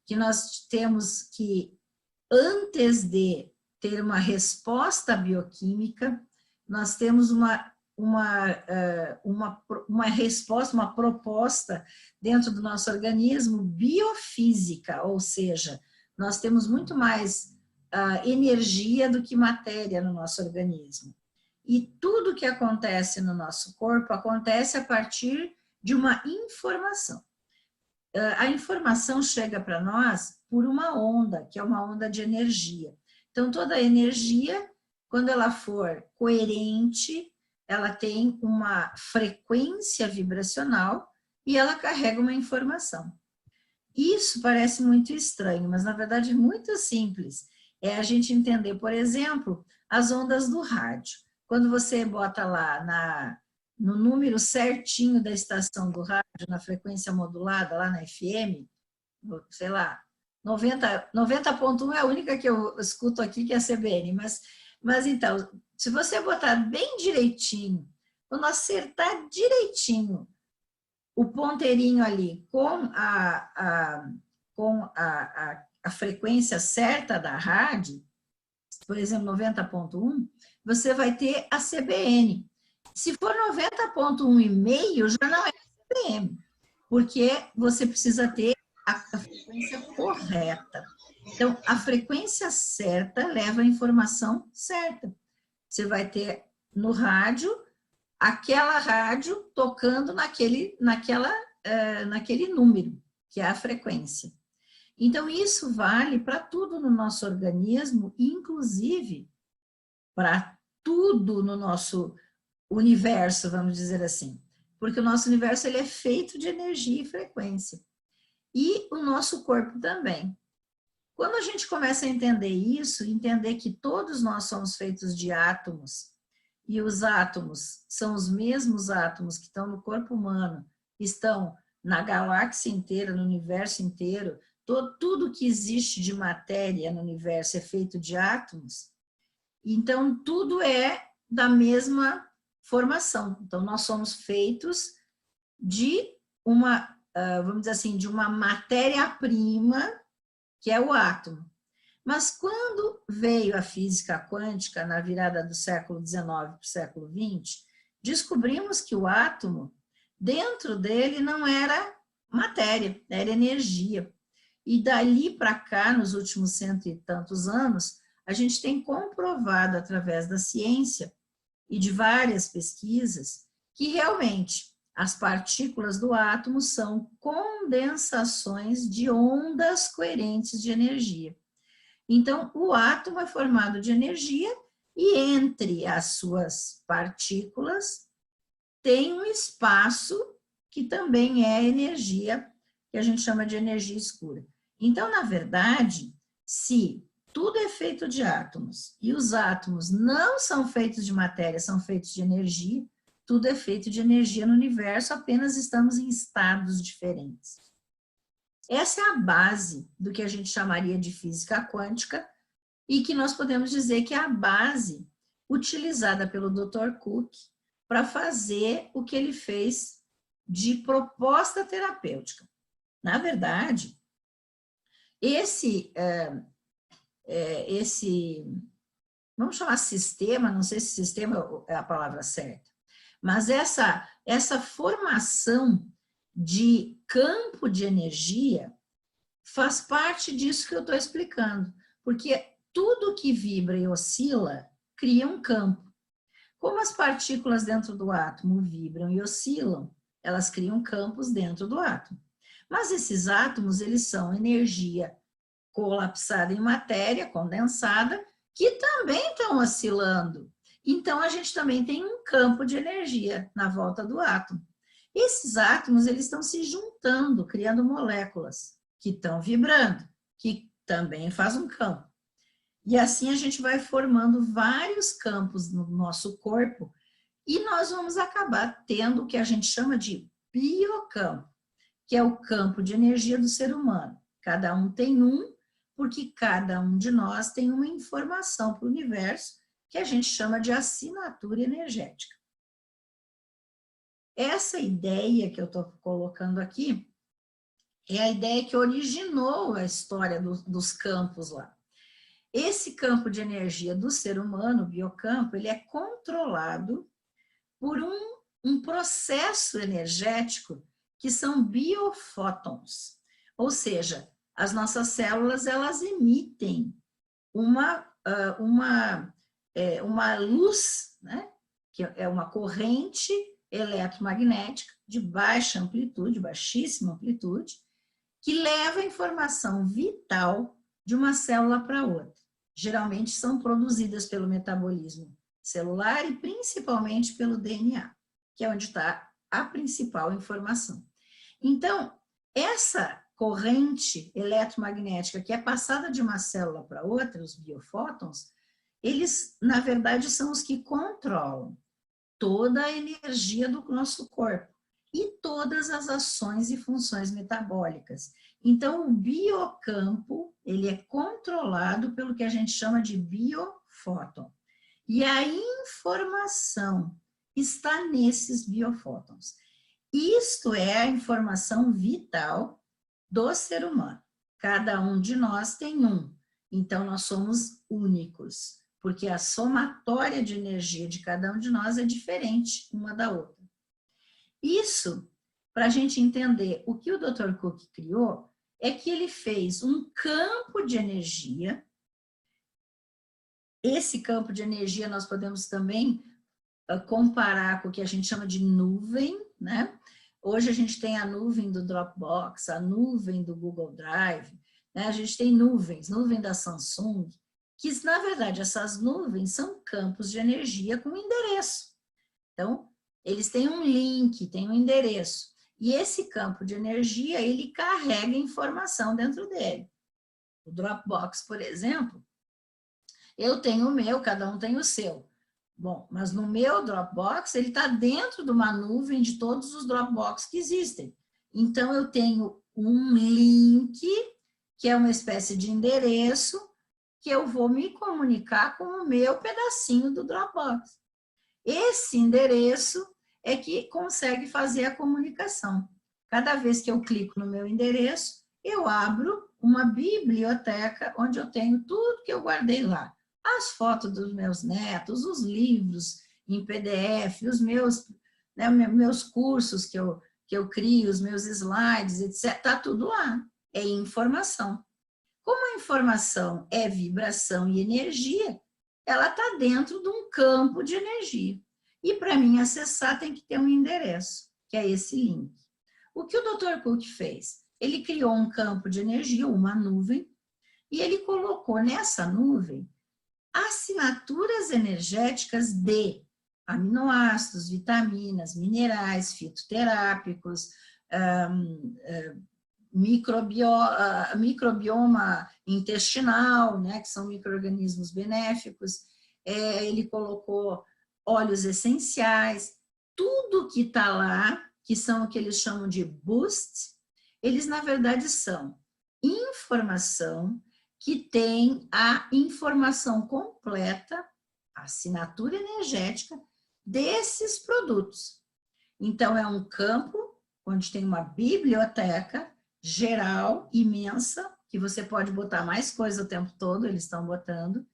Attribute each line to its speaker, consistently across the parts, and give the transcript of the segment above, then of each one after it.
Speaker 1: que nós temos que, antes de ter uma resposta bioquímica, nós temos uma resposta, uma proposta dentro do nosso organismo biofísica, ou seja, nós temos muito mais energia do que matéria no nosso organismo. E tudo que acontece no nosso corpo acontece a partir de uma informação. A informação chega para nós por uma onda, que é uma onda de energia. Então, toda energia, quando ela for coerente, ela tem uma frequência vibracional e ela carrega uma informação. Isso parece muito estranho, mas na verdade é muito simples. É a gente entender, por exemplo, as ondas do rádio. Quando você bota lá no número certinho da estação do rádio, na frequência modulada, lá na FM, sei lá, 90.1 é a única que eu escuto aqui, que é a CBN, mas então, se você botar bem direitinho, quando acertar direitinho o ponteirinho ali com a frequência certa da rádio, por exemplo, 90.1, você vai ter a CBN. Se for 90.1,5, já não é CBN, porque você precisa ter a frequência correta. Então, a frequência certa leva a informação certa. Você vai ter no rádio, aquela rádio tocando naquele número, que é a frequência. Então, isso vale para tudo no nosso organismo, inclusive para tudo no nosso universo, vamos dizer assim. Porque o nosso universo ele é feito de energia e frequência. E o nosso corpo também. Quando a gente começa a entender isso, entender que todos nós somos feitos de átomos, e os átomos são os mesmos átomos que estão no corpo humano, estão na galáxia inteira, no universo inteiro, tudo que existe de matéria no universo é feito de átomos, então tudo é da mesma formação. Então nós somos feitos de uma, vamos dizer assim, de uma matéria-prima, que é o átomo. Mas quando veio a física quântica, na virada do século XIX para o século XX, descobrimos que o átomo, dentro dele, não era matéria, era energia. E dali para cá, nos últimos 100 e tantos anos, a gente tem comprovado, através da ciência e de várias pesquisas, que realmente as partículas do átomo são condensações de ondas coerentes de energia. Então, o átomo é formado de energia e entre as suas partículas tem um espaço que também é energia, que a gente chama de energia escura. Então, na verdade, se tudo é feito de átomos e os átomos não são feitos de matéria, são feitos de energia, tudo é feito de energia no universo, apenas estamos em estados diferentes. Essa é a base do que a gente chamaria de física quântica e que nós podemos dizer que é a base utilizada pelo Dr. Cook para fazer o que ele fez de proposta terapêutica. Na verdade, vamos chamar sistema, não sei se sistema é a palavra certa, mas essa formação de campo de energia faz parte disso que eu estou explicando, porque tudo que vibra e oscila cria um campo. Como as partículas dentro do átomo vibram e oscilam, elas criam campos dentro do átomo. Mas esses átomos, eles são energia colapsada em matéria, condensada, que também estão oscilando. Então, a gente também tem um campo de energia na volta do átomo. Esses átomos, eles estão se juntando, criando moléculas que estão vibrando, que também faz um campo. E assim a gente vai formando vários campos no nosso corpo e nós vamos acabar tendo o que a gente chama de biocampo, que é o campo de energia do ser humano. Cada um tem um, porque cada um de nós tem uma informação para o universo que a gente chama de assinatura energética. Essa ideia que eu estou colocando aqui é a ideia que originou a história dos campos lá. Esse campo de energia do ser humano, o biocampo, ele é controlado por um processo energético que são biofótons. Ou seja, as nossas células, elas emitem uma luz, né? Que é uma corrente eletromagnética de baixa amplitude, baixíssima amplitude, que leva a informação vital de uma célula para outra. Geralmente são produzidas pelo metabolismo celular e principalmente pelo DNA, que é onde está a principal informação. Então, essa corrente eletromagnética que é passada de uma célula para outra, os biofótons, eles, na verdade, são os que controlam toda a energia do nosso corpo e todas as ações e funções metabólicas. Então, o biocampo, ele é controlado pelo que a gente chama de biofóton. E a informação está nesses biofótons. Isto é a informação vital do ser humano. Cada um de nós tem um. Então, nós somos únicos, porque a somatória de energia de cada um de nós é diferente uma da outra. Isso, para a gente entender o que o Dr. Cook criou, é que ele fez um campo de energia. Esse campo de energia nós podemos também comparar com o que a gente chama de nuvem, né? Hoje a gente tem a nuvem do Dropbox, a nuvem do Google Drive, né? A gente tem nuvens, nuvem da Samsung, que na verdade essas nuvens são campos de energia com endereço. Então, eles têm um link, têm um endereço. E esse campo de energia, ele carrega informação dentro dele. O Dropbox, por exemplo, eu tenho o meu, cada um tem o seu. Bom, mas no meu Dropbox, ele está dentro de uma nuvem de todos os Dropbox que existem. Então, eu tenho um link, que é uma espécie de endereço, que eu vou me comunicar com o meu pedacinho do Dropbox. Esse endereço é que consegue fazer a comunicação. Cada vez que eu clico no meu endereço, eu abro uma biblioteca onde eu tenho tudo que eu guardei lá. As fotos dos meus netos, os livros em PDF, os meus cursos que eu crio, os meus slides, etc. Está tudo lá. É informação. Como a informação é vibração e energia, ela está dentro de um campo de energia. E para mim acessar tem que ter um endereço, que é esse link. O que o Dr. Cook fez? Ele criou um campo de energia, uma nuvem, e ele colocou nessa nuvem assinaturas energéticas de aminoácidos, vitaminas, minerais, fitoterápicos, microbioma intestinal, né, que são micro-organismos benéficos. Ele colocou óleos essenciais, tudo que está lá, que são o que eles chamam de boost, eles na verdade são informação que tem a informação completa, a assinatura energética desses produtos. Então, é um campo onde tem uma biblioteca geral, imensa, que você pode botar mais coisa o tempo todo, eles estão botando,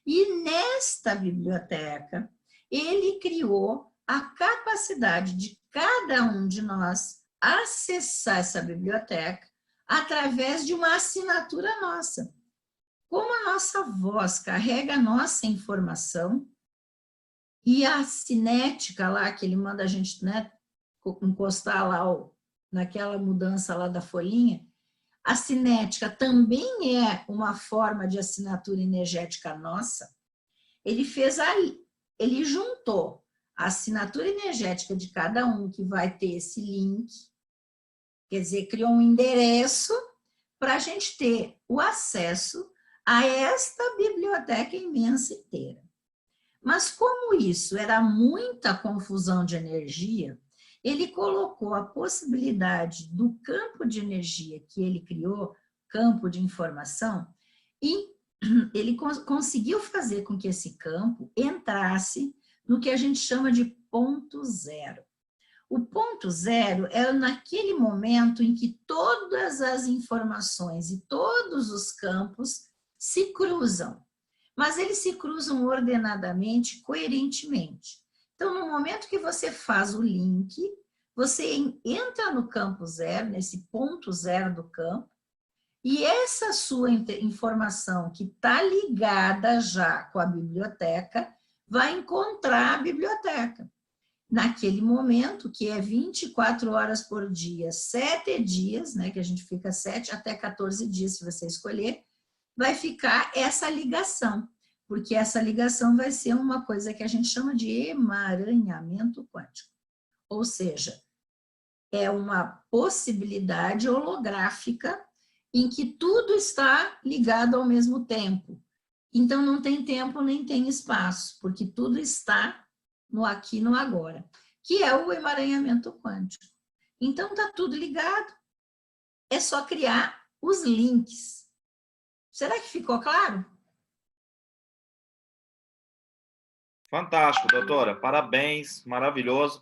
Speaker 1: e nesta biblioteca, ele criou a capacidade de cada um de nós acessar essa biblioteca através de uma assinatura nossa. Como a nossa voz carrega a nossa informação e a cinética lá, que ele manda a gente, né, encostar lá naquela mudança lá da folhinha, a cinética também é uma forma de assinatura energética nossa. Ele juntou a assinatura energética de cada um, que vai ter esse link, quer dizer, criou um endereço para a gente ter o acesso a esta biblioteca imensa inteira. Mas como isso era muita confusão de energia, ele colocou a possibilidade do campo de energia que ele criou, campo de informação, e ele conseguiu fazer com que esse campo entrasse no que a gente chama de ponto zero. O ponto zero é naquele momento em que todas as informações e todos os campos se cruzam, mas eles se cruzam ordenadamente, coerentemente. Então, no momento que você faz o link, você entra no campo zero, nesse ponto zero do campo, e essa sua informação que está ligada já com a biblioteca, vai encontrar a biblioteca. Naquele momento, que é 24 horas por dia, 7 dias, né, que a gente fica 7 até 14 dias, se você escolher, vai ficar essa ligação, porque essa ligação vai ser uma coisa que a gente chama de emaranhamento quântico. Ou seja, é uma possibilidade holográfica em que tudo está ligado ao mesmo tempo. Então, não tem tempo nem tem espaço, porque tudo está no aqui e no agora, que é o emaranhamento quântico. Então, está tudo ligado, é só criar os links. Será que ficou claro?
Speaker 2: Fantástico, doutora. Parabéns, maravilhoso.